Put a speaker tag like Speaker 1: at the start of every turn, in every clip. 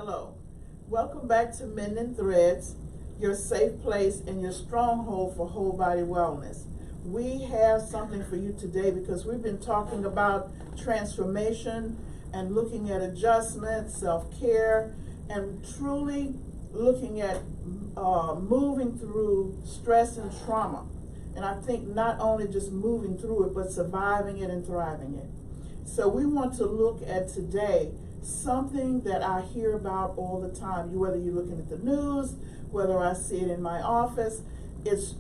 Speaker 1: Hello. Welcome back to Mending Threads, your safe place and your stronghold for whole body wellness. We have something for you today because we've been talking about transformation and looking at adjustment, self-care, and truly looking at moving through stress and trauma. And I think not only just moving through it, but surviving it and thriving it. So we want to look at today something that I hear about all the time. Whether you're looking at the news, whether I see it in my office, it's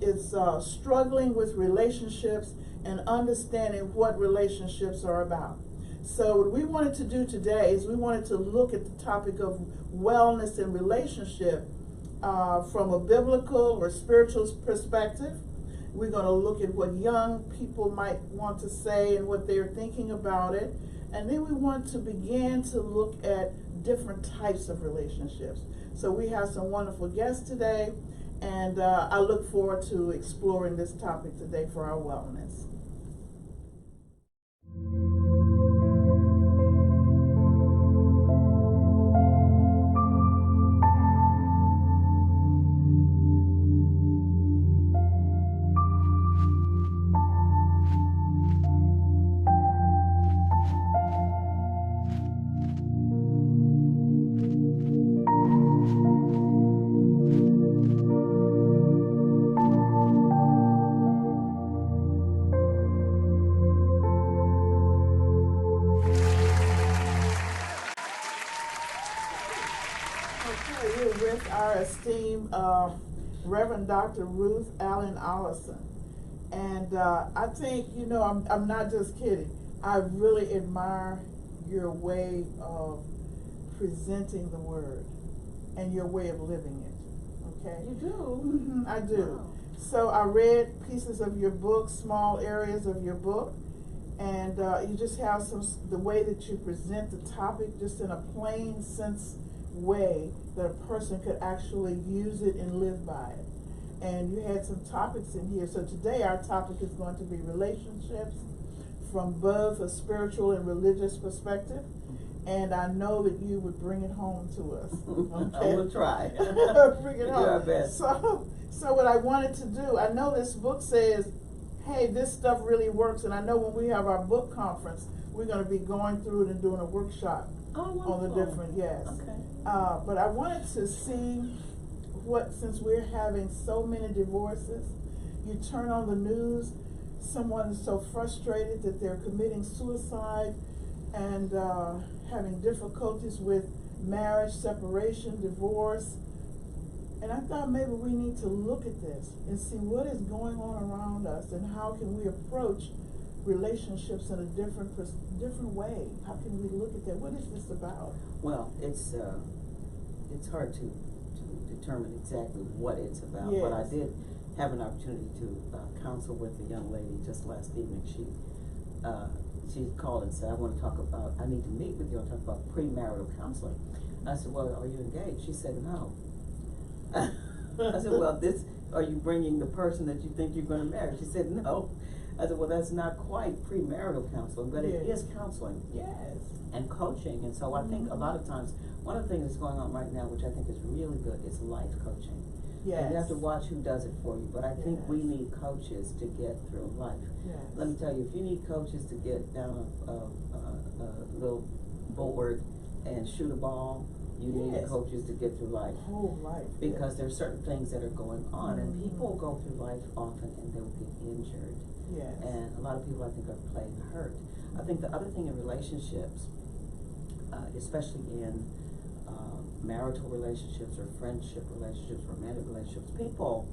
Speaker 1: struggling with relationships and understanding what relationships are about. So what we wanted to do today is we wanted to look at the topic of wellness and relationship from a biblical or spiritual perspective. We're going to look at what young people might want to say and what they're thinking about it. And then we want to begin to look at different types of relationships. So we have some wonderful guests today, and I look forward to exploring this topic today for our wellness. Okay, we're with our esteemed Reverend Dr. Ruth Allen Allison. And I think, I'm not just kidding. I really admire your way of presenting the word and your way of living it. Okay?
Speaker 2: You do?
Speaker 1: Mm-hmm, I do.
Speaker 2: Wow.
Speaker 1: So I read pieces of your book, small areas of your book, and you just have the way that you present the topic just in a plain sense way that a person could actually use it and live by it. And you had some topics in here. So today our topic is going to be relationships from both a spiritual and religious perspective. And I know that you would bring it home to us. Okay?
Speaker 2: I will try.
Speaker 1: Bring it
Speaker 2: Do
Speaker 1: home.
Speaker 2: our best.
Speaker 1: So what I wanted to do, I know this book says, hey, this stuff really works. And I know when we have our book conference, we're going to be going through it and doing a workshop on the different, yes.
Speaker 2: Okay.
Speaker 1: But I wanted to see since we're having so many divorces, you turn on the news, someone is so frustrated that they're committing suicide and having difficulties with marriage, separation, divorce. And I thought maybe we need to look at this and see what is going on around us and how can we approach relationships in a different way. How can we look at that? What is this about?
Speaker 2: Well, it's hard to determine exactly what it's about,
Speaker 1: Yes.
Speaker 2: but I did have an opportunity to counsel with a young lady just last evening. She called and said, I need to meet with you and talk about premarital counseling. I said, well, are you engaged? She said, no. I said, well, are you bringing the person that you think you're going to marry? She said, no. I said, well, that's not quite premarital counseling, but it is counseling.
Speaker 1: Yes.
Speaker 2: And coaching. And so I think a lot of times, one of the things that's going on right now, which I think is really good, is life coaching.
Speaker 1: Yes.
Speaker 2: And you have to watch who does it for you. But I think we need coaches to get through life.
Speaker 1: Yes.
Speaker 2: Let me tell you, if you need coaches to get down a little board and shoot a ball, you need coaches to get through life.
Speaker 1: Whole life.
Speaker 2: Because there's certain things that are going on, and people go through life often and they'll get injured.
Speaker 1: Yes.
Speaker 2: And a lot of people, I think, are plain hurt. I think the other thing in relationships, especially in marital relationships or friendship relationships, romantic relationships, people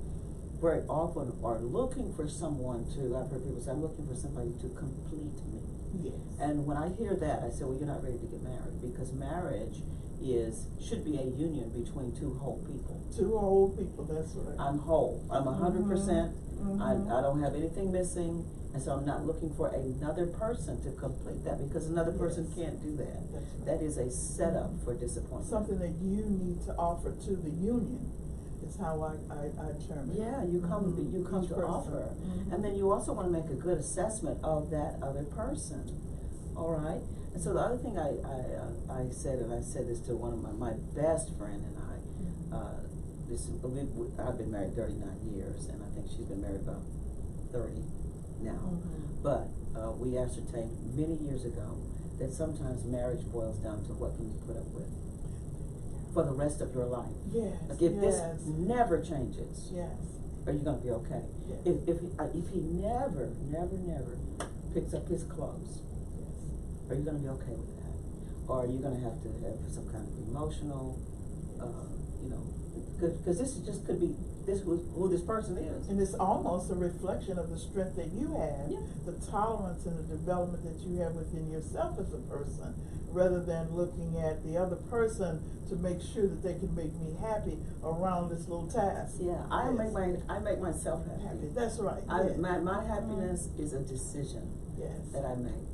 Speaker 2: very often are looking for someone I've heard people say, I'm looking for somebody to complete me.
Speaker 1: Yes.
Speaker 2: And when I hear that, I say, well, you're not ready to get married, because marriage should be a union between two whole people.
Speaker 1: Two whole people, that's right.
Speaker 2: I'm whole. I'm 100%. I don't have anything missing, and so I'm not looking for another person to complete that, because another person can't do that.
Speaker 1: That's right.
Speaker 2: That is a setup for disappointment.
Speaker 1: Something that you need to offer to the union is how I term it.
Speaker 2: Yeah, you come
Speaker 1: Each
Speaker 2: to
Speaker 1: person.
Speaker 2: offer, and then you also want to make a good assessment of that other person. All right. And so the other thing I said, and I said this to one of my best friend and I, I've been married 39 years, and I think she's been married about 30 now. But we ascertained many years ago that sometimes marriage boils down to what can you put up with for the rest of your life.
Speaker 1: Yes.
Speaker 2: Like if this never changes,
Speaker 1: yes,
Speaker 2: are you going to be okay?
Speaker 1: Yes.
Speaker 2: If he never picks up his clothes, are you going to be okay with that? Or are you going to have some kind of emotional, because this just could be who this person is.
Speaker 1: and it's almost a reflection of the strength that you have, the tolerance and the development that you have within yourself as a person, rather than looking at the other person to make sure that they can make me happy around this little task.
Speaker 2: Yeah, I make myself happy.
Speaker 1: That's right.
Speaker 2: My happiness is a decision that I make,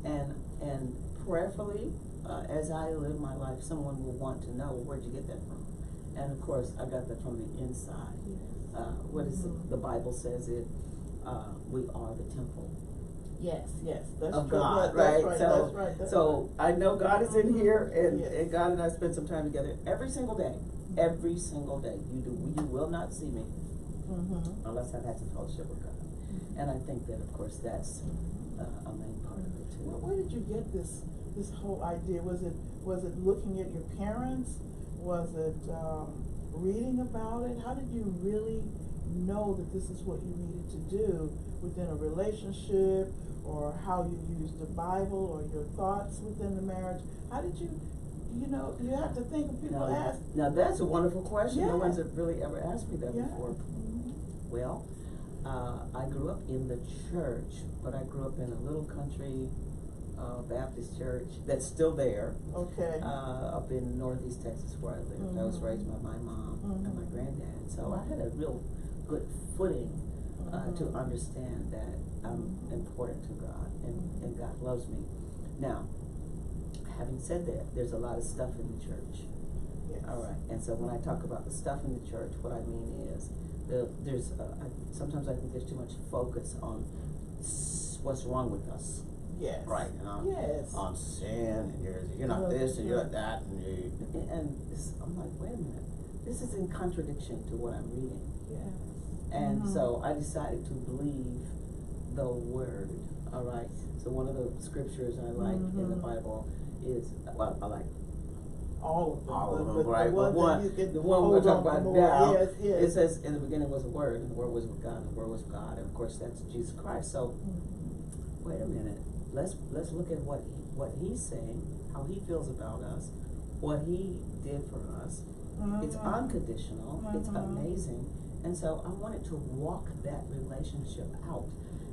Speaker 2: and prayerfully, as I live my life, someone will want to know, well, where'd you get that from? And of course, I got that from the inside. What is it? The Bible says it. We are the temple.
Speaker 1: Yes, that's
Speaker 2: of
Speaker 1: true.
Speaker 2: God,
Speaker 1: That's
Speaker 2: right?
Speaker 1: That's
Speaker 2: So I know God is in here, and,
Speaker 1: Yes.
Speaker 2: and God and I spend some time together every single day. Every single day, you will not see me unless I've had some fellowship with God. And I think that, of course, that's a main part of it too.
Speaker 1: Where did you get this whole idea? Was it looking at your parents? Was it reading about it? How did you really know that this is what you needed to do within a relationship, or how you used the Bible, or your thoughts within the marriage? How did you have to think of people ask.
Speaker 2: Now that's a wonderful question. No
Speaker 1: Yeah.
Speaker 2: one's really ever asked me that before. Well, I grew up in the church, but I grew up in a little country Baptist church that's still there.
Speaker 1: Okay.
Speaker 2: Up in Northeast Texas where I lived. I was raised by my mom and my granddad. So I had a real good footing to understand that I'm important to God and God loves me. Now, having said that, there's a lot of stuff in the church.
Speaker 1: Yes.
Speaker 2: All right. And so when I talk about the stuff in the church, what I mean is there's sometimes I think there's too much focus on what's wrong with us.
Speaker 1: Yes.
Speaker 2: Right.
Speaker 1: Yes.
Speaker 2: On sin, and you're not this and you're not that, and I'm like, wait a minute, this is in contradiction to what I'm reading.
Speaker 1: Yes.
Speaker 2: And so I decided to believe the word. All right. So one of the scriptures I like in the Bible is, well, I like
Speaker 1: all of them.
Speaker 2: all of them,
Speaker 1: but
Speaker 2: right? But the one we're talking about now, it says, in the beginning was a word, and the word was with God, and the word was God, and of course that's Jesus Christ. So wait a minute. Let's look at what he's saying, how he feels about us, what he did for us. It's unconditional. It's amazing. And so I wanted to walk that relationship out.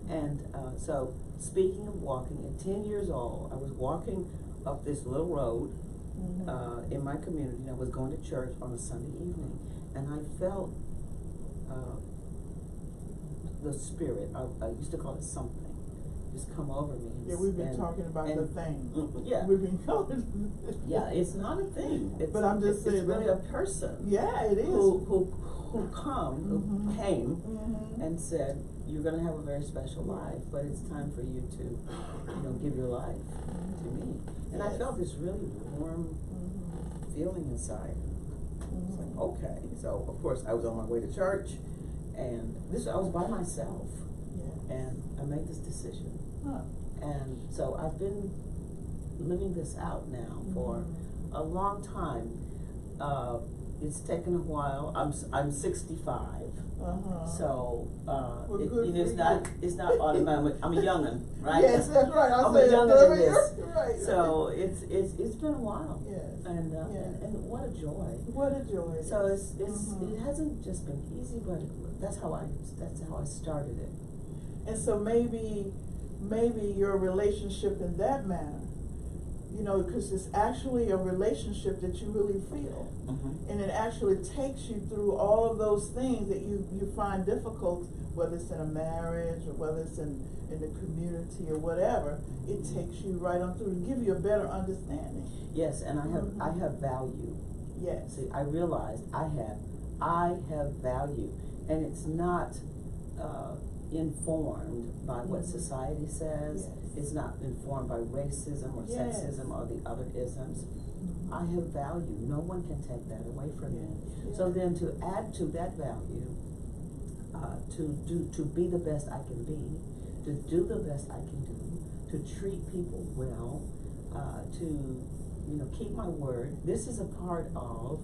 Speaker 2: And so speaking of walking, at 10 years old, I was walking up this little road in my community. I was going to church on a Sunday evening, and I felt the Spirit. I used to call it something. Just come over me.
Speaker 1: We've been talking about the thing.
Speaker 2: We've
Speaker 1: been talking.
Speaker 2: it's not a thing.
Speaker 1: But I'm just saying,
Speaker 2: it's really a person.
Speaker 1: Yeah, it is.
Speaker 2: Who came and said, you're going to have a very special life, but it's time for you to, give your life to me. And I felt this really warm feeling inside. It's like, okay. So of course I was on my way to church, and I was by myself, and I made this decision. And so I've been living this out now for a long time. It's taken a while. I'm 65. So it's not automatic. I'm a young'un, right?
Speaker 1: Yes, that's right.
Speaker 2: I'm a young'un in this.
Speaker 1: Right.
Speaker 2: So it's been a while.
Speaker 1: Yes.
Speaker 2: And what a joy.
Speaker 1: What a joy.
Speaker 2: So it hasn't just been easy, but that's how I started it.
Speaker 1: And so maybe your relationship in that manner, because it's actually a relationship that you really feel. And it actually takes you through all of those things that you find difficult, whether it's in a marriage or whether it's in the community or whatever. It takes you right on through to give you a better understanding.
Speaker 2: Yes, and I have value.
Speaker 1: Yes.
Speaker 2: See, I realized I have value, and it's not informed by what society says.
Speaker 1: Yes.
Speaker 2: It's not informed by racism or
Speaker 1: Yes.
Speaker 2: sexism or the other isms. I have value. No one can take that away from me.
Speaker 1: Yes.
Speaker 2: So then to add to that value, to be the best I can be, to do the best I can do, to treat people well, to keep my word. This is a part of.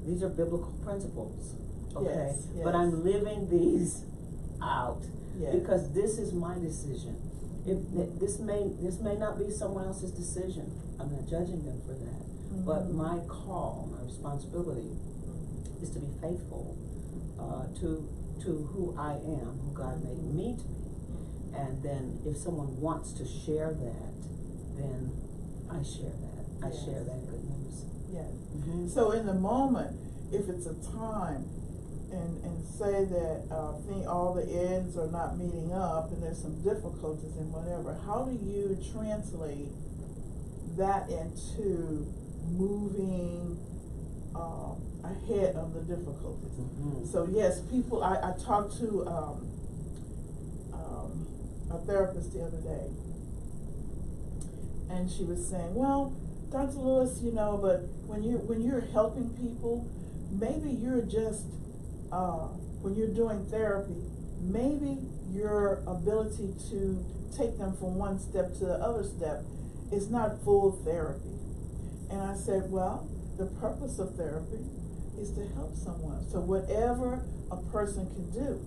Speaker 2: These are biblical principles, okay?
Speaker 1: Yes,
Speaker 2: But
Speaker 1: yes.
Speaker 2: I'm living these out
Speaker 1: Yes.
Speaker 2: because this is my decision. This may not be someone else's decision. I'm not judging them for that. But my call, my responsibility, is to be faithful to who I am, who God made me to be. And then if someone wants to share that, then I share that. I
Speaker 1: Yes.
Speaker 2: share that good news.
Speaker 1: Yes.
Speaker 2: Mm-hmm.
Speaker 1: So in the moment, if it's a time, and say that all the ends are not meeting up, and there's some difficulties and whatever, how do you translate that into moving ahead of the difficulties?
Speaker 2: Mm-hmm.
Speaker 1: So yes, people. I talked to a therapist the other day, and she was saying, "Well, Dr. Lewis, but when you're helping people, maybe you're just when you're doing therapy, maybe your ability to take them from one step to the other step is not full therapy." And I said, well, the purpose of therapy is to help someone. So whatever a person can do,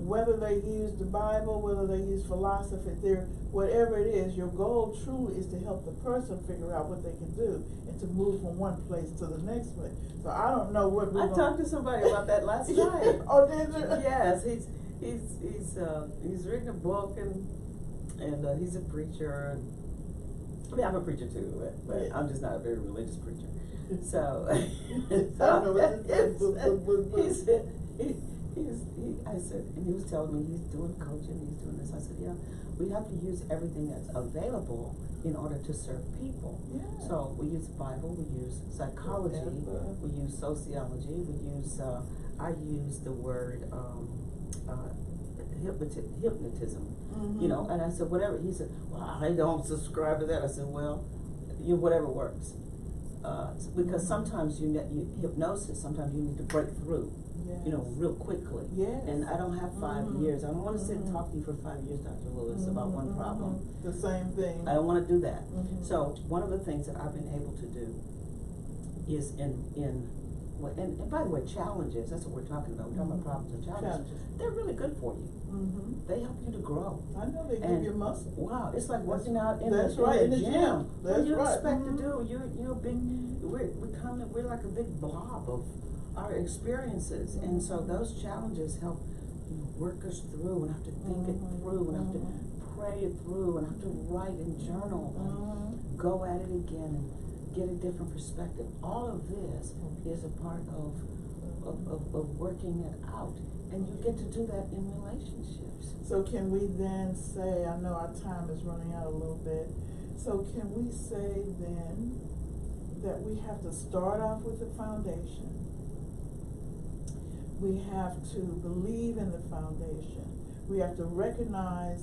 Speaker 1: whether they use the Bible, whether they use philosophy, whatever it is, your goal truly is to help the person figure out what they can do and to move from one place to the next place. So I don't know what we're
Speaker 2: I talked to somebody about that last night.
Speaker 1: Oh, did you?
Speaker 2: Yes, he's written a book and he's a preacher. I mean, I'm a preacher too, but
Speaker 1: Yeah.
Speaker 2: I'm just not a very religious preacher. So,
Speaker 1: I don't know what this is.
Speaker 2: I said, and he was telling me he's doing coaching, he's doing this. I said, yeah, we have to use everything that's available in order to serve people.
Speaker 1: Yeah.
Speaker 2: So we use the Bible, we use psychology, we use sociology, I use the word hypnotism.
Speaker 1: Mm-hmm.
Speaker 2: And I said, whatever. He said, well, I don't subscribe to that. I said, well, whatever works. Because sometimes hypnosis, sometimes you need to break through,
Speaker 1: Yes.
Speaker 2: real quickly.
Speaker 1: Yes.
Speaker 2: And I don't have 5 years. I don't want to sit and talk to you for 5 years, Dr. Lewis, about one problem.
Speaker 1: The same thing.
Speaker 2: I don't want to do that.
Speaker 1: Mhm.
Speaker 2: So one of the things that I've been able to do is and by the way, challenges, that's what we're talking about. We're talking about problems and challenges. They're really good for you.
Speaker 1: Mm-hmm.
Speaker 2: They help you to grow.
Speaker 1: I know they give
Speaker 2: And
Speaker 1: you muscle.
Speaker 2: wow, it's like working out in
Speaker 1: That's
Speaker 2: the
Speaker 1: right, in the
Speaker 2: gym.
Speaker 1: gym.
Speaker 2: What
Speaker 1: That's
Speaker 2: do you
Speaker 1: right.
Speaker 2: expect
Speaker 1: Mhm.
Speaker 2: to do? You're a big. We're like a big blob of our experiences, and so those challenges help work us through, and have to think it through, and have to pray it through, and have to write and journal, and go at it again, and get a different perspective. All of this is a part of working it out, and you get to do that in relationships.
Speaker 1: So can we then say, I know our time is running out a little bit, so can we say then that we have to start off with the foundation? We have to believe in the foundation. We have to recognize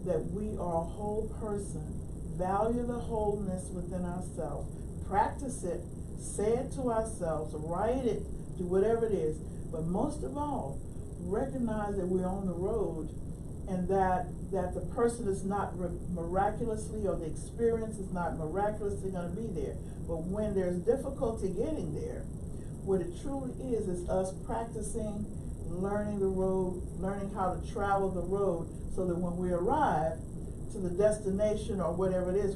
Speaker 1: that we are a whole person, value the wholeness within ourselves, practice it, say it to ourselves, write it, do whatever it is, but most of all, recognize that we're on the road, and that the person is not miraculously, or the experience is not miraculously going to be there. But when there's difficulty getting there, what it truly is us practicing, learning the road, learning how to travel the road, so that when we arrive to the destination or whatever it is,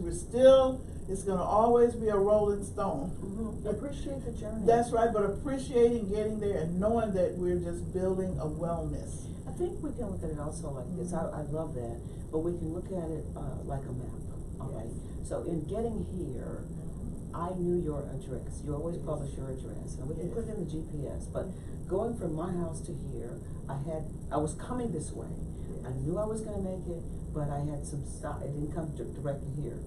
Speaker 1: it's going to always be a rolling stone.
Speaker 2: Mm-hmm. Appreciate the journey.
Speaker 1: That's right, but appreciating getting there and knowing that we're just building a wellness.
Speaker 2: I think we can look at it also like this. I love that, but we can look at it like a map. All right. So in getting here, I knew your address. You always publish your address, and we can put it in the GPS. But going from my house to here, I was coming this way. I knew I was going to make it, but I had some stop. It didn't come directly here,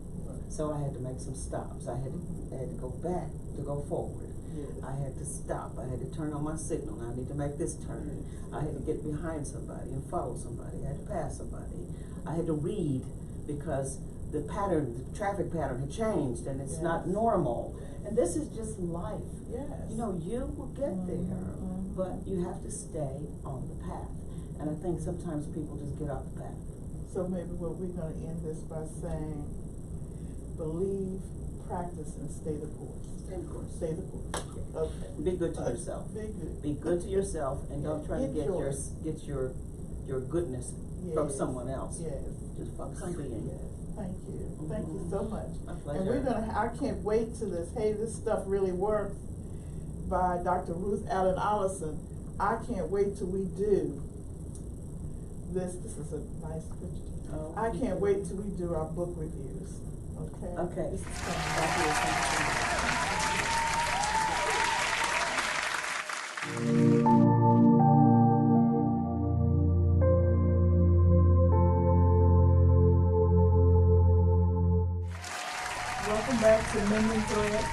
Speaker 2: so I had to make some stops. I had to go back to go forward.
Speaker 1: Yes.
Speaker 2: I had to stop. I had to turn on my signal. I need to make this turn. I had to get behind somebody and follow somebody. I had to pass somebody. I had to read because the traffic pattern had changed and it's not normal. And this is just life.
Speaker 1: Yes.
Speaker 2: You know, you will get there, but you have to stay on the path. And I think sometimes people just get off the path.
Speaker 1: So maybe what we're gonna end this by saying, believe, practice, and stay the course.
Speaker 2: Stay the course.
Speaker 1: Stay the course. Okay.
Speaker 2: Be good to yourself.
Speaker 1: Be good.
Speaker 2: Be good to yourself, and don't try to get
Speaker 1: Enjoy.
Speaker 2: your goodness from someone else.
Speaker 1: Yes.
Speaker 2: Just focus on being.
Speaker 1: Yes. Thank you. Thank you so much.
Speaker 2: My pleasure.
Speaker 1: And we're gonna. I can't wait to this. Hey, this stuff really works. By Dr. Ruth Allen Allison. I can't wait till we do this. This is a nice picture.
Speaker 2: Oh.
Speaker 1: I can't wait till we do our book reviews. Okay.
Speaker 2: Okay.
Speaker 1: This is coming.
Speaker 2: Thank you. Thank you.
Speaker 1: Welcome back to Mending Threads.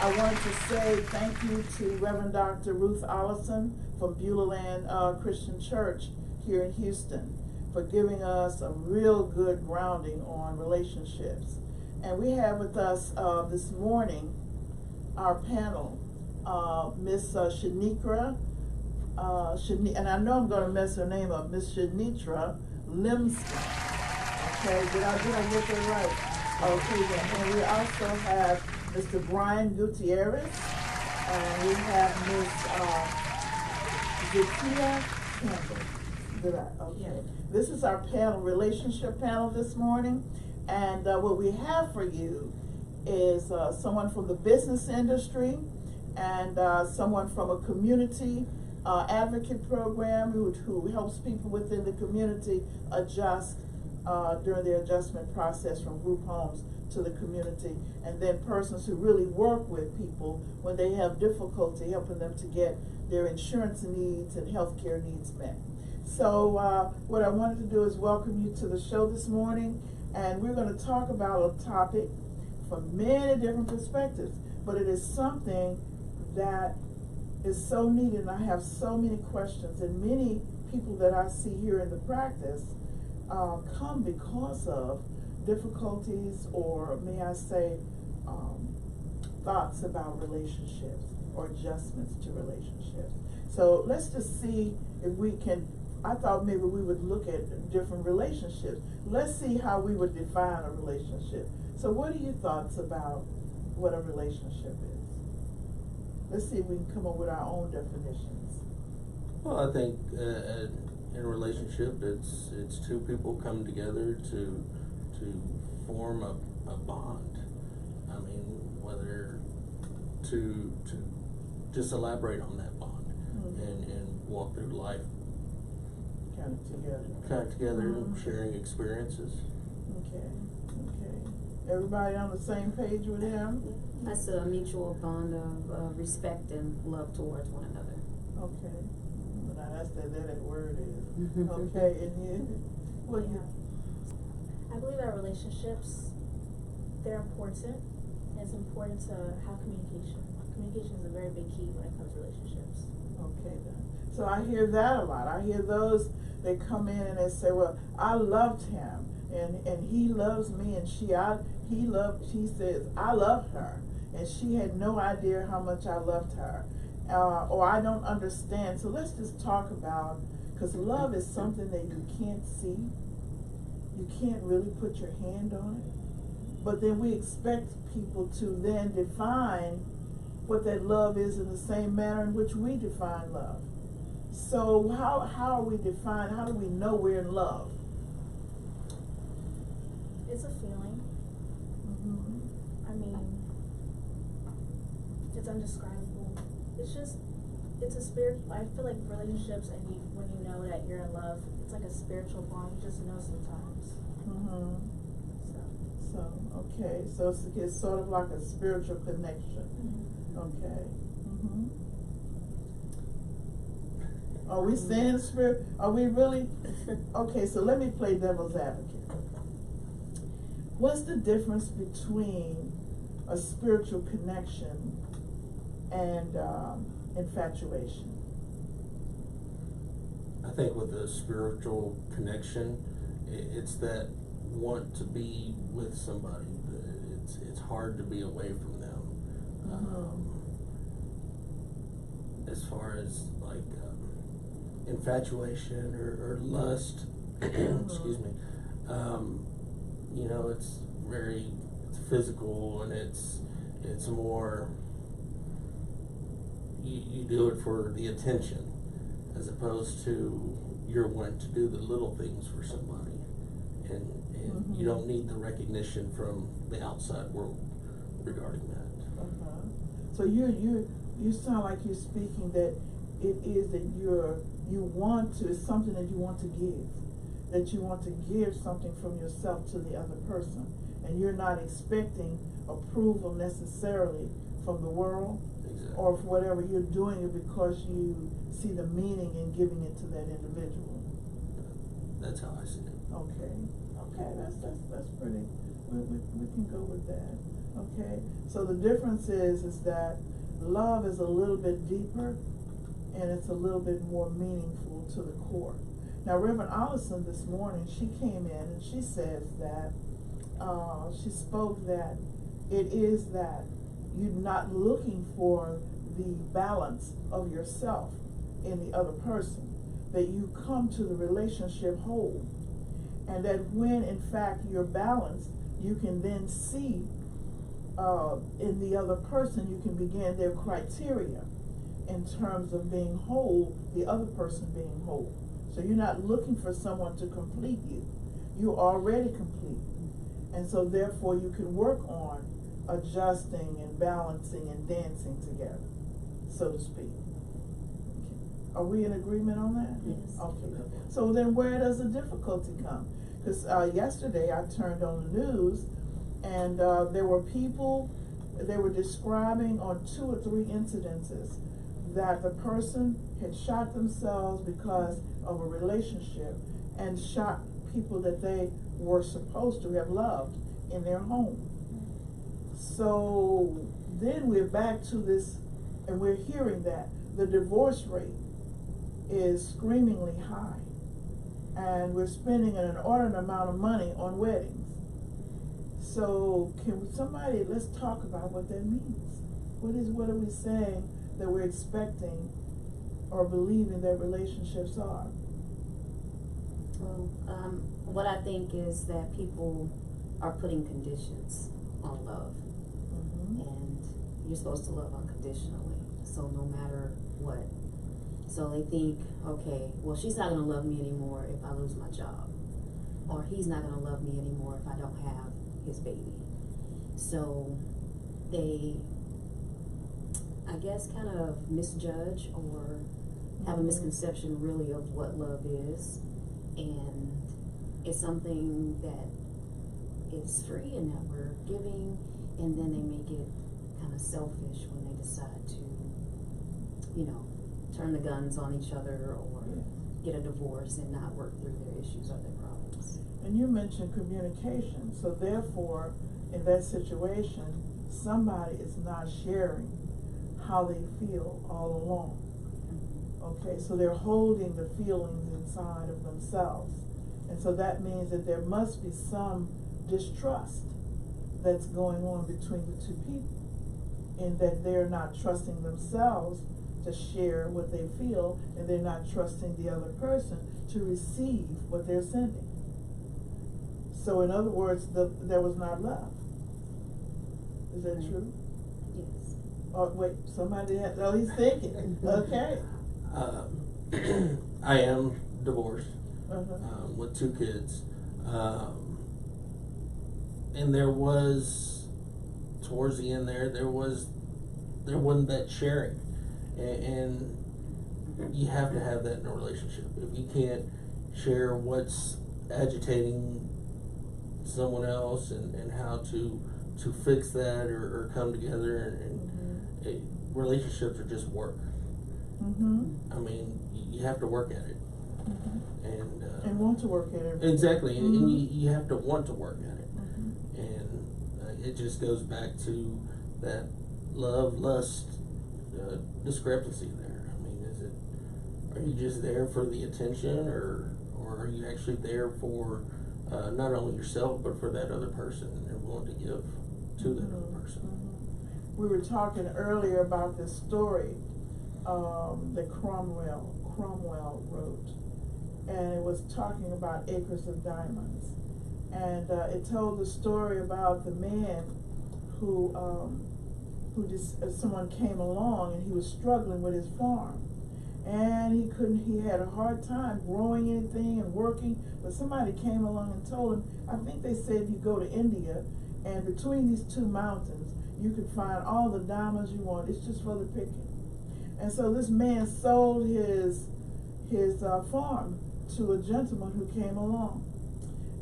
Speaker 1: I wanted to say thank you to Reverend Dr. Ruth Allison from Beulah Land Christian Church here in Houston for giving us a real good grounding on relationships. And we have with us this morning our panel, Miss Shanikra, and I know I'm going to mess her name up, Miss Shanitra Limsky. Okay, did I get that right? Okay, then. And we also have Mr. Brian Gutierrez, and we have Miss Zakia Campbell. Did I? Okay.
Speaker 3: Yeah.
Speaker 1: This is our panel, relationship panel this morning, and what we have for you is someone from the business industry and someone from a community advocate program who helps people within the community adjust during their adjustment process from group homes to the community, and then persons who really work with people when they have difficulty helping them to get their insurance needs and healthcare needs met. So what I wanted to do is welcome you to the show this morning, and we're going to talk about a topic from many different perspectives, but it is something that is so needed, and I have so many questions, and many people that I see here in the practice come because of difficulties, or may I say, thoughts about relationships or adjustments to relationships. So let's just see if we can, I thought maybe we would look at different relationships. Let's see how we would define a relationship. So what are your thoughts about what a relationship is? Let's see if we can come up with our own definitions.
Speaker 4: Well, I think in a relationship, it's two people come together to form a bond. I mean, whether to just elaborate on that bond and walk through life
Speaker 1: Kind of together.
Speaker 4: and sharing experiences.
Speaker 1: Okay. Everybody on the same page with him?
Speaker 3: That's a mutual bond of respect and love towards one another.
Speaker 1: Okay. Now that's that word is. Okay, and you? Well,
Speaker 5: Yeah. I believe that relationships, they're important. It's important to have communication. Communication is a very big key when it comes to relationships.
Speaker 1: Okay then. So I hear that a lot. I hear those, they come in and they say, well, I loved him and he loves me, and she says, I love her, and she had no idea how much I loved her. Or I don't understand. So let's just talk about, because love is something that you can't see. You can't really put your hand on it. But then we expect people to then define what that love is in the same manner in which we define love. So how are we defined? How do we know we're in love?
Speaker 5: It's a feeling. I mean, it's indescribable. It's a spirit. I feel like relationships, and when you know that you're in love, it's like a spiritual bond. You just know sometimes.
Speaker 1: Okay, so it's sort of like a spiritual connection. Okay. Are we saying spirit? Are we really? Okay, so let me play devil's advocate. What's the difference between a spiritual connection and infatuation.
Speaker 4: I think with a spiritual connection, it's that want to be with somebody. It's hard to be away from them. As far as like infatuation or lust, excuse me, you know, it's physical, and it's more, you do it for the attention, as opposed to you're wanting to do the little things for somebody, and you don't need the recognition from the outside world regarding that.
Speaker 1: So you sound like you're speaking that it is that you want to, it's something that you want to give, that you want to give something from yourself to the other person, and you're not expecting approval necessarily from the world.
Speaker 4: Exactly.
Speaker 1: Or for whatever, you're doing it because you see the meaning in giving it to that individual.
Speaker 4: That's how I see it.
Speaker 1: Okay, that's pretty, we can go with that, okay? So the difference is that love is a little bit deeper, and it's a little bit more meaningful to the core. Now, Reverend Allison this morning, she came in and she says that, she spoke that it is that you're not looking for the balance of yourself in the other person, that you come to the relationship whole, and that when in fact you're balanced, you can then see in the other person, you can begin their criteria in terms of being whole, the other person being whole. So you're not looking for someone to complete you. You're already complete. And so therefore you can work on adjusting and balancing and dancing together, so to speak. Are we in agreement on that?
Speaker 3: Yes.
Speaker 1: Okay. So then where does the difficulty come? Because yesterday I turned on the news, and there were people, they were describing on 2 or 3 incidences that the person had shot themselves because of a relationship, and shot people that they were supposed to have loved in their home. So then we're back to this, and we're hearing that the divorce rate is screamingly high, and we're spending an inordinate amount of money on weddings. So can somebody, let's talk about what that means. What are we saying that we're expecting or believing that relationships are?
Speaker 3: Well, what I think is that people are putting conditions on love, and you're supposed to love unconditionally, so no matter what. So they think, okay, well, she's not going to love me anymore if I lose my job, or he's not going to love me anymore if I don't have his baby. So they, I guess, kind of misjudge or have a misconception really of what love is, and it's something that is free and that we're giving, and then they make it kind of selfish when they decide to, you know, turn the guns on each other or get a divorce and not work through their issues or their problems.
Speaker 1: And you mentioned communication, so therefore, in that situation, somebody is not sharing how they feel all along. Okay, so they're holding the feelings inside of themselves. And so that means that there must be some distrust that's going on between the 2 people, in that they're not trusting themselves to share what they feel, and they're not trusting the other person to receive what they're sending. So in other words, there was not love. Is that true?
Speaker 3: Yes.
Speaker 1: Oh, wait, somebody had, oh, he's thinking. Okay.
Speaker 4: I am divorced,
Speaker 1: Uh-huh.
Speaker 4: with 2 kids, and there was, towards the end there wasn't that sharing, and you have to have that in a relationship. If you can't share what's agitating someone else and how to fix that or come together, and relationships are just work. I mean, you have to work at it,
Speaker 1: And want to work at it.
Speaker 4: exactly, and you have to want to work at it, and it just goes back to that love, lust, discrepancy there? I mean, are you just there for the attention, or are you actually there for not only yourself but for that other person, and they're willing to give to that other person?
Speaker 1: We were talking earlier about this story that Cromwell wrote, and it was talking about acres of diamonds, and it told the story about the man who someone came along and he was struggling with his farm, and he had a hard time growing anything and working, but somebody came along and told him, I think they said, you go to India, and between these two mountains you could find all the diamonds you want. It's just for the picking. And so this man sold his farm to a gentleman who came along,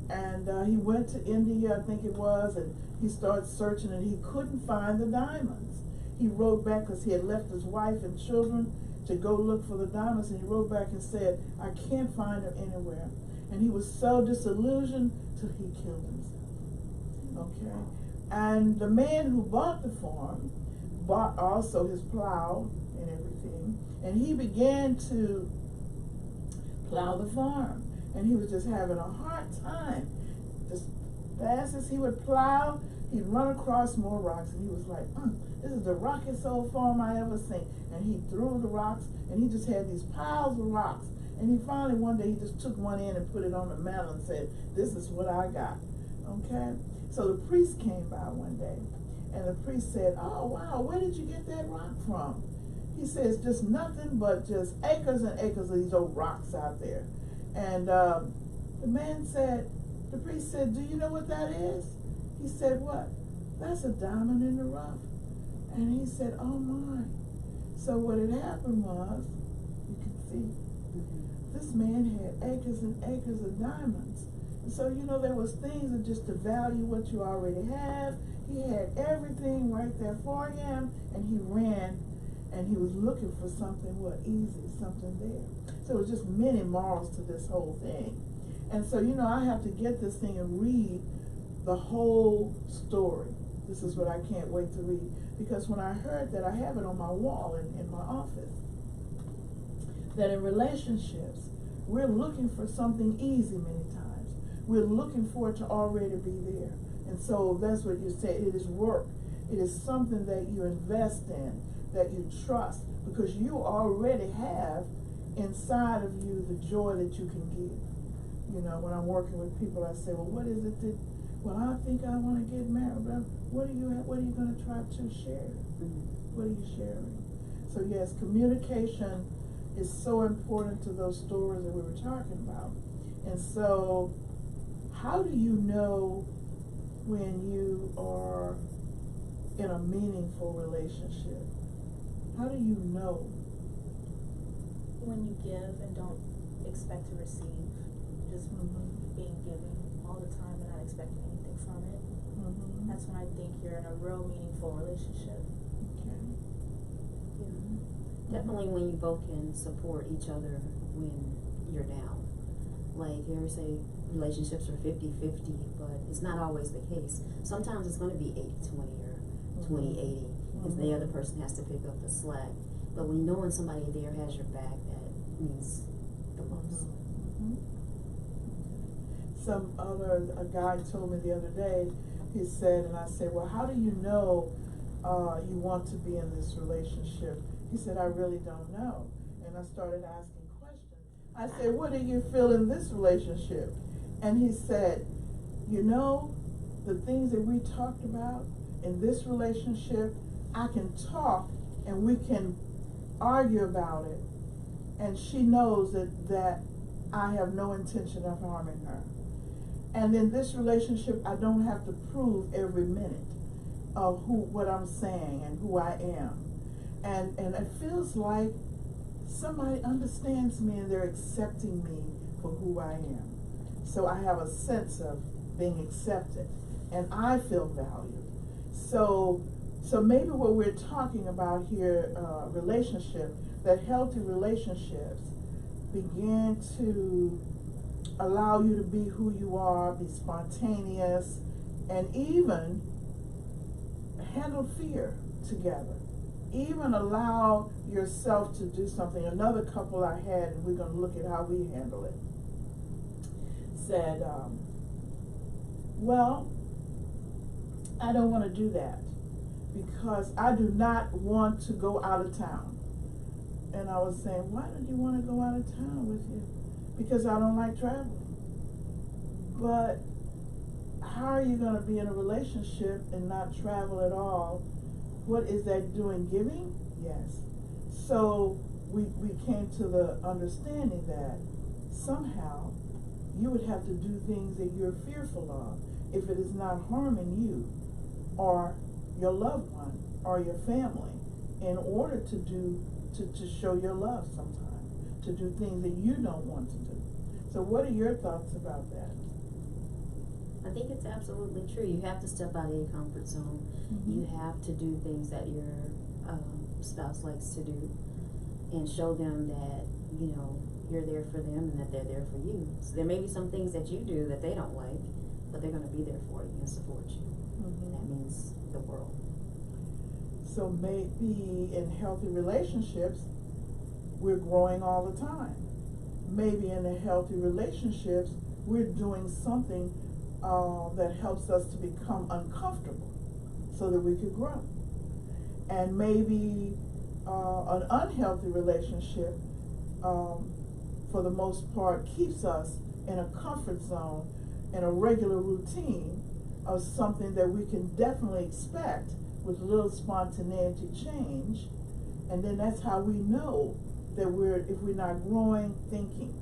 Speaker 1: and he went to India, I think it was, and he started searching, and he couldn't find the diamonds. He wrote back, because he had left his wife and children to go look for the diamonds, and he wrote back and said, I can't find them anywhere. And he was so disillusioned till he killed himself. Okay? And the man who bought the farm bought also his plow and everything, and he began to plow the farm, and he was just having a hard time. Just fast as he would plow, he'd run across more rocks, and he was like, this is the rockiest old farm I ever seen. And he threw the rocks, and he just had these piles of rocks, and he finally one day he just took one in and put it on the mantle and said, this is what I got. Okay? So the priest came by one day, and the priest said, oh wow, where did you get that rock from? He says, just nothing but just acres and acres of these old rocks out there. And the man said, the priest said, do you know what that is? He said, what? That's a diamond in the rough. And he said, oh my. So what had happened was, you can see, this man had acres and acres of diamonds. And so, you know, there was things that just to value what you already have. He had everything right there for him, and he ran, and he was looking for something, easy, something there. So it was just many morals to this whole thing. And so, you know, I have to get this thing and read the whole story. This is what I can't wait to read. Because when I heard that, I have it on my wall in my office, that in relationships, we're looking for something easy many times. We're looking for it to already be there. And so that's what you say, it is work. It is something that you invest in, that you trust, because you already have inside of you the joy that you can give. You know, when I'm working with people, I say, well, what is it that, well, I think I want to get married, but what are you going to try to share? What are you sharing? So yes, communication is so important to those stories that we were talking about. And so, how do you know when you are in a meaningful relationship? How do you know?
Speaker 5: When you give and don't expect to receive, just being given all the time and not expecting anything from it. That's when I think you're in a real meaningful relationship.
Speaker 1: Okay.
Speaker 3: Definitely when you both can support each other when you're down. Like you ever say relationships are 50-50, but it's not always the case. Sometimes it's going to be 80-20 or 20-80, because the other person has to pick up the slack. But when knowing somebody there has your back, that means the most.
Speaker 1: A guy told me the other day, he said, and I said, well, how do you know you want to be in this relationship? He said, I really don't know. And I started asking questions. I said, what do you feel in this relationship? And he said, you know, the things that we talked about in this relationship, I can talk and we can argue about it, and she knows that I have no intention of harming her. And in this relationship, I don't have to prove every minute of what I'm saying and who I am. And it feels like somebody understands me and they're accepting me for who I am. So I have a sense of being accepted, and I feel valued. So maybe what we're talking about here, relationship, that healthy relationships begin to allow you to be who you are, be spontaneous, and even handle fear together. even allow yourself to do something. Another couple I had, and we're going to look at how we handle it, said, well, I don't want to do that because I do not want to go out of town. And I was saying, why don't you want to go out of town with you? Because I don't like traveling. But how are you going to be in a relationship and not travel at all? What is that doing? Giving? Yes. So we came to the understanding that somehow you would have to do things that you're fearful of if it is not harming you or your loved one or your family, in order to show your love sometime, to do things that you don't want to do. So what are your thoughts about that?
Speaker 3: I think it's absolutely true. You have to step out of your comfort zone.
Speaker 1: Mm-hmm.
Speaker 3: You have to do things that your spouse likes to do, and show them that, you know, you're there for them and that they're there for you. So there may be some things that you do that they don't like, but they're going to be there for you and support you.
Speaker 1: Mm-hmm.
Speaker 3: And that means the world.
Speaker 1: So maybe in healthy relationships, we're growing all the time. Maybe in the healthy relationships, we're doing something that helps us to become uncomfortable so that we could grow. And maybe an unhealthy relationship, for the most part, keeps us in a comfort zone, in a regular routine of something that we can definitely expect with a little spontaneity change. And then that's how we know that if we're not growing, thinking.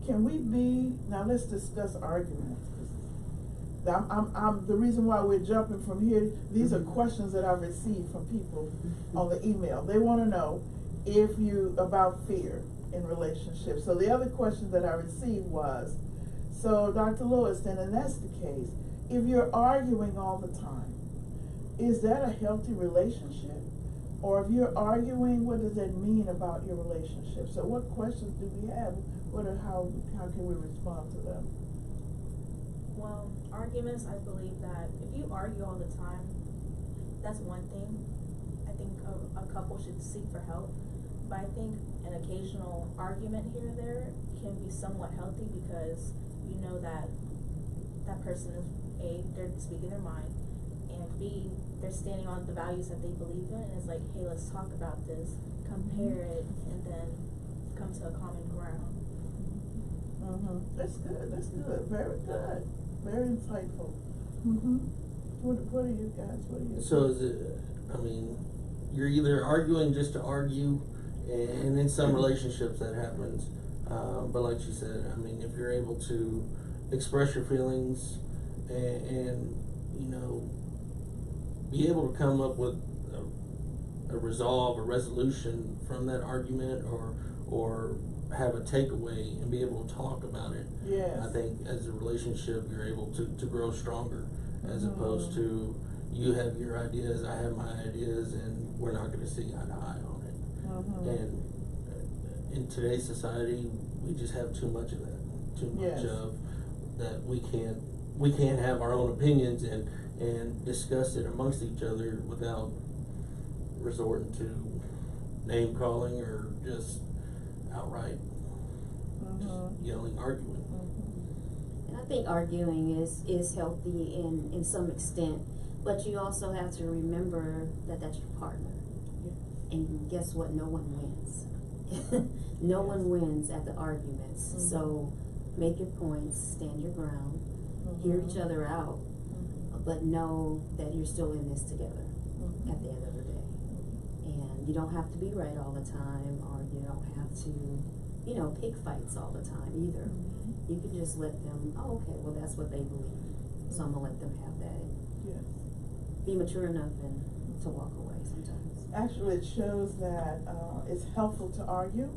Speaker 1: Can we be, now let's discuss arguments. The reason why we're jumping from here, these are questions that I've received from people on the email. They want to know about fear in relationships. So the other question that I received was, so Dr. Lewis, then, and that's the case, if you're arguing all the time, is that a healthy relationship? Or if you're arguing, what does that mean about your relationship? So what questions do we have? How can we respond to them?
Speaker 5: Well, arguments, I believe that if you argue all the time, that's one thing. I think a couple should seek for help. But I think an occasional argument here and there can be somewhat healthy, because you know that that person is, A, they're speaking their mind, and B, they're standing on the values that they believe in, and it's like, hey, let's talk about this, compare it, and then come to a common ground.
Speaker 1: Mm-hmm. That's good. That's good. Very good. Very insightful. Mm-hmm. What are you guys? What are you?
Speaker 4: So is it? I mean, you're either arguing just to argue, and in some relationships that happens. But like she said, I mean, if you're able to express your feelings and you know, be able to come up with a resolve, a resolution from that argument, or have a takeaway and be able to talk about it.
Speaker 1: Yes.
Speaker 4: I think as a relationship, you're able to grow stronger, as opposed to you have your ideas, I have my ideas, and we're not going to see eye to eye on it.
Speaker 1: Mm-hmm.
Speaker 4: And in today's society, we just have too much of that, too much
Speaker 1: Yes.
Speaker 4: of that. We can't have our own opinions and discuss it amongst each other without resorting to name calling or just outright just yelling, arguing.
Speaker 3: And I think arguing is healthy in some extent, but you also have to remember that that's your partner.
Speaker 1: Yeah.
Speaker 3: And guess what? No one wins. No one wins at the arguments. So make your points, stand your ground, hear each other out, but know that you're still in this together at the end of the day. And you don't have to be right all the time, or you don't have to, you know, pick fights all the time either. You can just let them, oh, okay, well, that's what they believe, so I'm gonna let them have that.
Speaker 1: Yes.
Speaker 3: Be mature enough and to walk away sometimes.
Speaker 1: Actually, it shows that it's helpful to argue,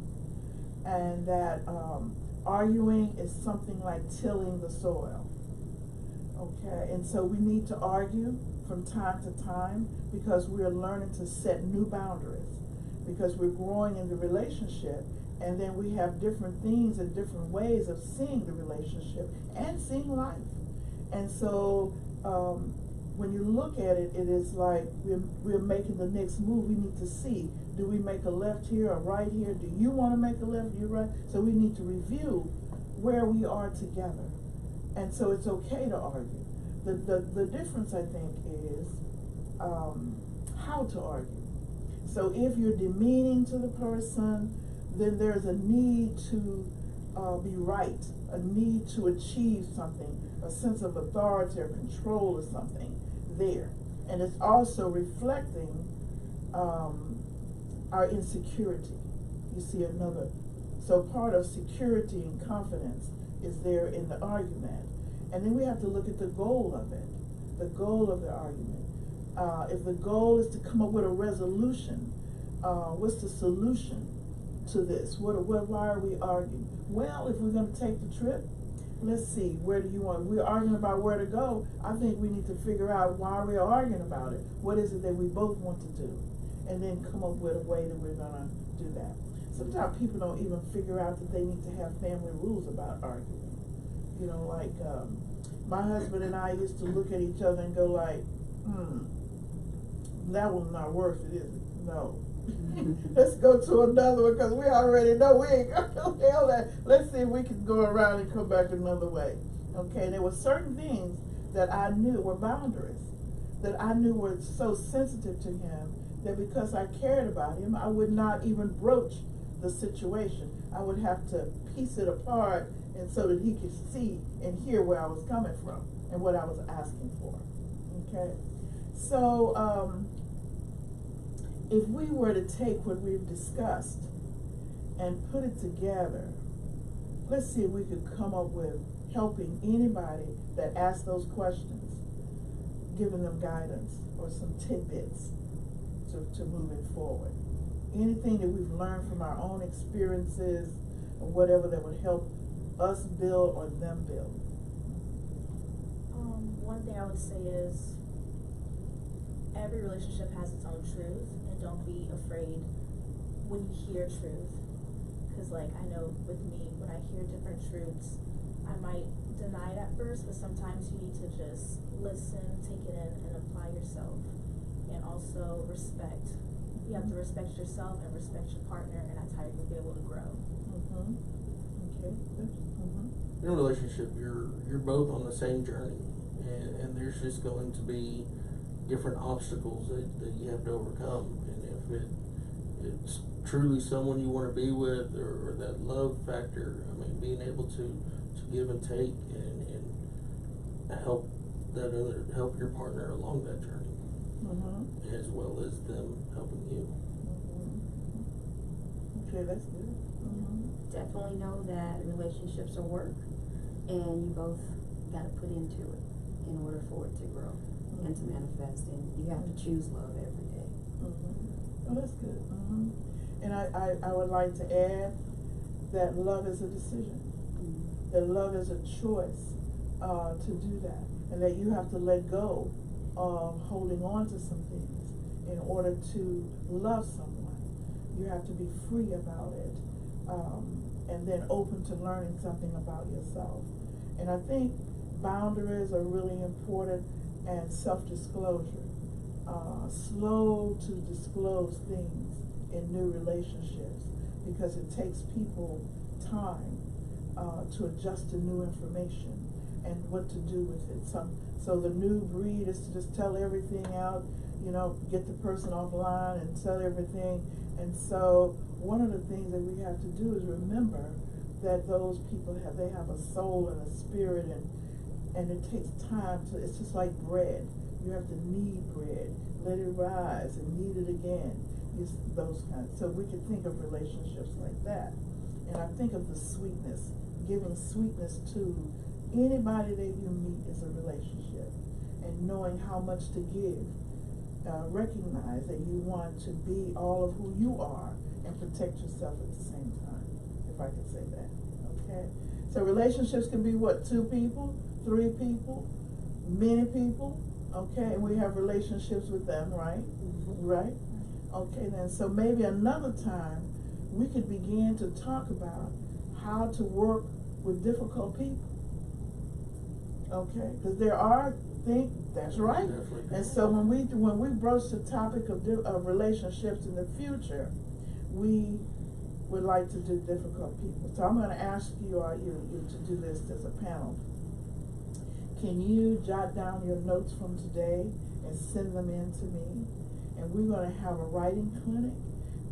Speaker 1: and that arguing is something like tilling the soil. Okay, and so we need to argue from time to time, because we're learning to set new boundaries, because we're growing in the relationship, and then we have different things and different ways of seeing the relationship and seeing life. And so when you look at it, it is like we're making the next move. We need to see, do we make a left here or right here? Do you want to make a left, you right? So we need to review where we are together. And so it's okay to argue. The difference, I think, is how to argue. So if you're demeaning to the person, then there's a need to be right, a need to achieve something, a sense of authority or control or something there. And it's also reflecting our insecurity. You see another. So part of security and confidence is there in the argument. And then we have to look at the goal of it, the goal of the argument. If the goal is to come up with a resolution, what's the solution to this? Why are we arguing? Well, if we're going to take the trip, let's see, where do you want? We're arguing about where to go. I think we need to figure out why we're arguing about it. What is it that we both want to do? And then come up with a way that we're going to do that. Sometimes people don't even figure out that they need to have family rules about arguing. You know, like my husband and I used to look at each other and go like, that one's not worth it, is it? No. Let's go to another one, because we already know we ain't gonna hell that. Let's see if we can go around and come back another way. Okay, there were certain things that I knew were boundaries, that I knew were so sensitive to him, that because I cared about him, I would not even broach the situation. I would have to piece it apart, and so that he could see and hear where I was coming from and what I was asking for. Okay, so if we were to take what we've discussed and put it together, let's see if we could come up with helping anybody that asks those questions, giving them guidance or some tidbits to moving forward. Anything that we've learned from our own experiences or whatever that would help us build or them build.
Speaker 5: One thing I would say is every relationship has its own truth, and don't be afraid when you hear truth. Because like I know with me, when I hear different truths, I might deny it at first, but sometimes you need to just listen, take it in, and apply yourself. And also respect. You have to respect yourself and respect your partner, and that's how you'll be able to grow.
Speaker 1: Okay.
Speaker 4: In a relationship, you're both on the same journey, and there's just going to be different obstacles that you have to overcome. And if it's truly someone you want to be with, or that love factor, I mean, being able to give and take and help your partner along that journey, as well as them helping you.
Speaker 1: Okay, that's good.
Speaker 3: Definitely know that relationships are work, and you both got to put into it in order for it to grow and to manifest, and you have to choose love every day.
Speaker 1: Oh, that's good. And I would like to add that love is a decision, that love is a choice to do that, and that you have to let go of holding on to some things in order to love someone. You have to be free about it, and then open to learning something about yourself. And I think boundaries are really important, and self-disclosure. Slow to disclose things in new relationships, because it takes people time to adjust to new information and what to do with it. So the new breed is to just tell everything out, get the person offline and tell everything. And so one of the things that we have to do is remember that those people have a soul and a spirit, and it takes time it's just like bread. You have to knead bread, let it rise and knead it again. Those kinds. So we can think of relationships like that. And I think of the sweetness, giving sweetness to anybody that you meet is a relationship, and knowing how much to give. Recognize that you want to be all of who you are and protect yourself at the same time, if I can say that. Okay? So relationships can be what, 2 people, 3 people, many people, okay? And we have relationships with them, right? Right? Okay, then, so maybe another time we could begin to talk about how to work with difficult people. Okay? Because there are think that's right.
Speaker 4: Definitely.
Speaker 1: And so when we broach the topic of relationships in the future, we would like to do difficult people. So I'm going to ask you to do this as a panel. Can you jot down your notes from today and send them in to me? And we're going to have a writing clinic,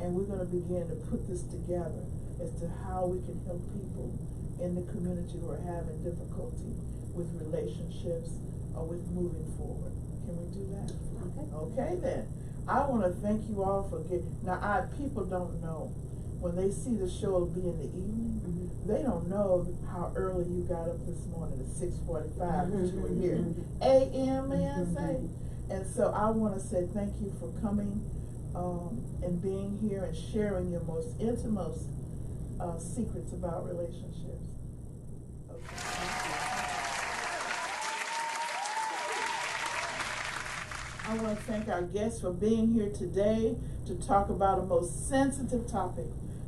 Speaker 1: and we're going to begin to put this together as to how we can help people in the community who are having difficulty with relationships or with moving forward. Can we do that?
Speaker 3: Okay.
Speaker 1: Okay then. I want to thank you all for now people don't know. When they see the show will be in the evening, they don't know how early you got up this morning at 6:45 that you were here. AM, may I say? And so I want to say thank you for coming and being here and sharing your most intimate secrets about relationships. Okay. I want to thank our guests for being here today to talk about a most sensitive topic,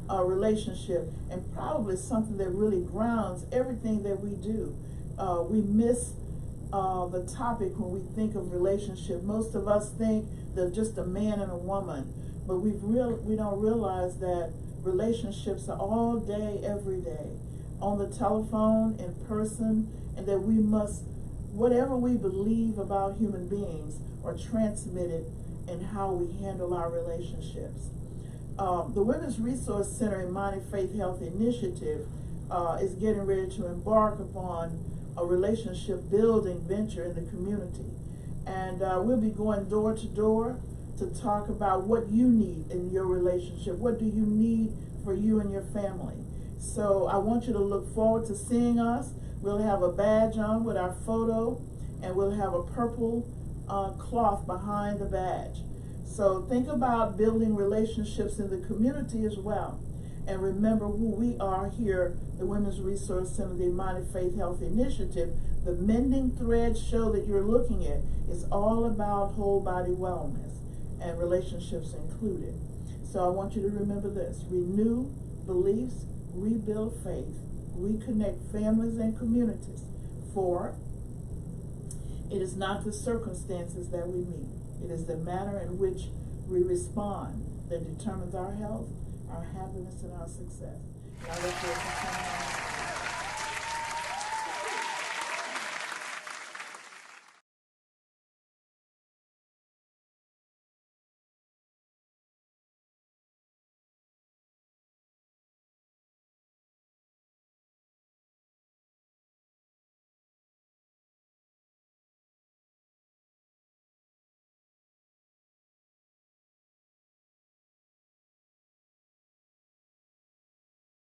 Speaker 1: relationship, and probably something that really grounds everything that we do. We miss the topic when we think of relationship. Most of us think they're just a man and a woman, but we don't realize that relationships are all day, every day, on the telephone, in person, and that we must, whatever we believe about human beings, are transmitted in how we handle our relationships. The Women's Resource Center in Mighty Faith Health Initiative is getting ready to embark upon a relationship building venture in the community. And we'll be going door to door to talk about what you need in your relationship. What do you need for you and your family? So I want you to look forward to seeing us. We'll have a badge on with our photo, and we'll have a purple cloth behind the badge. So think about building relationships in the community as well. And remember who we are here, the Women's Resource Center, the Mighty Faith Health Initiative. The Mending Thread show that you're looking at is all about whole body wellness and relationships included. So I want you to remember this: renew beliefs, rebuild faith, reconnect families and communities. For it is not the circumstances that we meet, it is the manner in which we respond that determines our health, our happiness, and our success. And I look forward to seeing you.